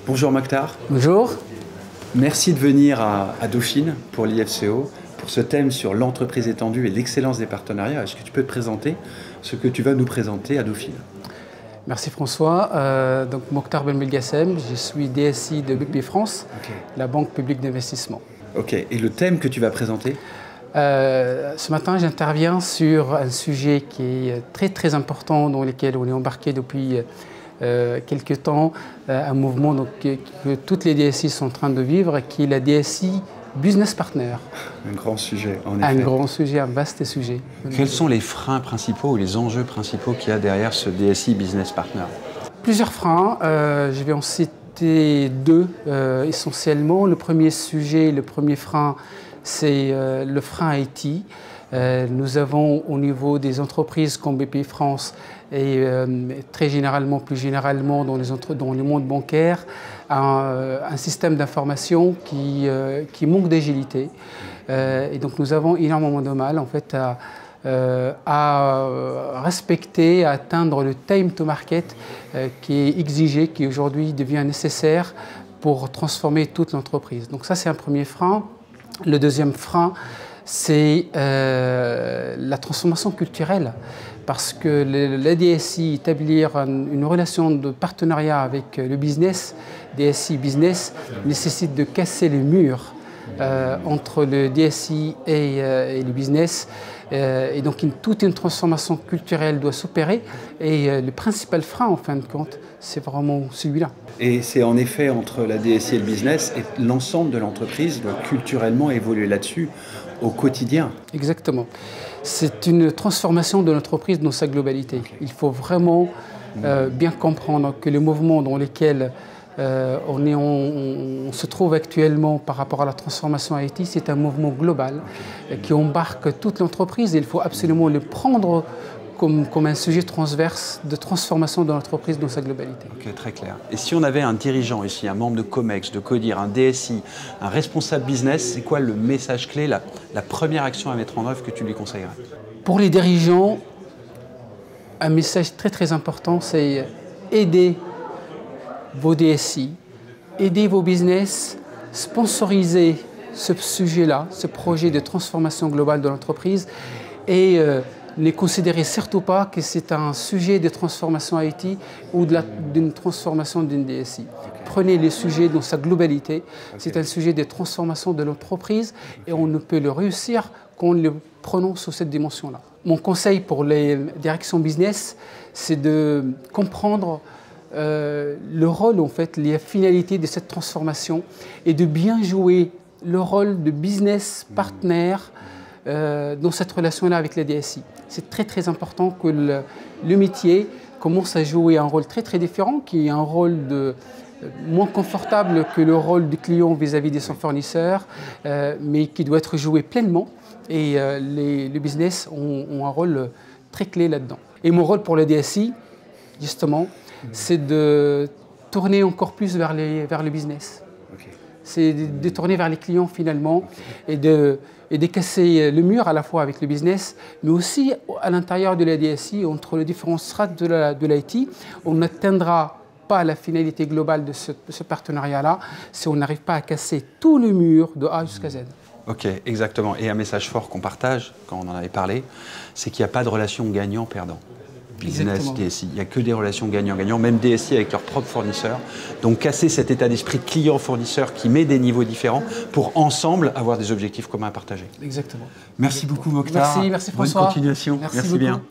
Bonjour Mokhtar. Bonjour. Merci de venir à Dauphine pour l'IFCO, pour ce thème sur l'entreprise étendue et l'excellence des partenariats. Est-ce que tu peux te présenter ce que tu vas nous présenter à Dauphine? Merci François. Donc Mokhtar Belmulgassem, je suis DSI de Bpifrance, la banque publique d'investissement. Ok, et le thème que tu vas présenter? Ce matin, j'interviens sur un sujet qui est très important, dans lequel on est embarqué depuis quelques temps, un mouvement que toutes les DSI sont en train de vivre, qui est la DSI Business Partner. Un grand sujet, en effet. Un grand sujet, un vaste sujet. Quels sont les freins principaux ou les enjeux principaux qu'il y a derrière ce DSI Business Partner? Plusieurs freins, je vais en citer deux essentiellement. Le premier sujet, le premier frein, c'est le frein IT. Nous avons au niveau des entreprises comme Bpifrance et très généralement, plus généralement dans le monde bancaire, un système d'information qui manque d'agilité. Et donc nous avons énormément de mal en fait à respecter, à atteindre le time to market qui est exigé, qui aujourd'hui devient nécessaire pour transformer toute l'entreprise. Donc ça c'est un premier frein. Le deuxième frein, c'est la transformation culturelle. Parce que la DSI, établir une relation de partenariat avec le business, DSI business, nécessite de casser les murs entre le DSI et le business. Et donc toute une transformation culturelle doit s'opérer. Et le principal frein, en fin de compte, c'est vraiment celui-là. Et c'est en effet entre la DSI et le business, et l'ensemble de l'entreprise doit culturellement évoluer là-dessus au quotidien. Exactement. C'est une transformation de l'entreprise dans sa globalité. Il faut vraiment bien comprendre que le mouvement dans lequel on se trouve actuellement par rapport à la transformation IT, c'est un mouvement global qui embarque toute l'entreprise. Il faut absolument le prendre comme un sujet transverse de transformation de l'entreprise dans sa globalité. Ok, très clair. Et si on avait un dirigeant ici, un membre de COMEX, de CODIR, un DSI, un responsable business, c'est quoi le message clé, la première action à mettre en œuvre que tu lui conseillerais? Pour les dirigeants, un message très important, c'est aider vos DSI, aider vos business, sponsoriser ce sujet-là, ce projet de transformation globale de l'entreprise et ne considérez surtout pas que c'est un sujet de transformation IT ou d'une transformation d'une DSI. Prenez le sujet dans sa globalité. C'est un sujet de transformation de l'entreprise et on ne peut le réussir qu'en le prenant sous cette dimension-là. Mon conseil pour les directions business, c'est de comprendre le rôle, en fait, les finalités de cette transformation et de bien jouer le rôle de business partner dans cette relation-là avec la DSI. C'est très important que le métier commence à jouer un rôle très différent, qui est un rôle moins confortable que le rôle du client vis-à-vis de son fournisseur, mais qui doit être joué pleinement. Et les business ont un rôle très clé là-dedans. Et mon rôle pour la DSI, justement, c'est de tourner encore plus vers le business. C'est de tourner vers les clients finalement et de casser le mur à la fois avec le business, mais aussi à l'intérieur de la DSI, entre les différents strates de l'IT. On n'atteindra pas la finalité globale de ce partenariat-là si on n'arrive pas à casser tout le mur de A jusqu'à Z. Ok, exactement. Et un message fort qu'on partage, quand on en avait parlé, c'est qu'il n'y a pas de relation gagnant-perdant. Business, DSI, il n'y a que des relations gagnant-gagnant, même DSI avec leurs propres fournisseurs. Donc casser cet état d'esprit client-fournisseur qui met des niveaux différents pour ensemble avoir des objectifs communs à partager. Exactement. Merci beaucoup Mokhtar. Merci François. Bonne continuation. Merci bien.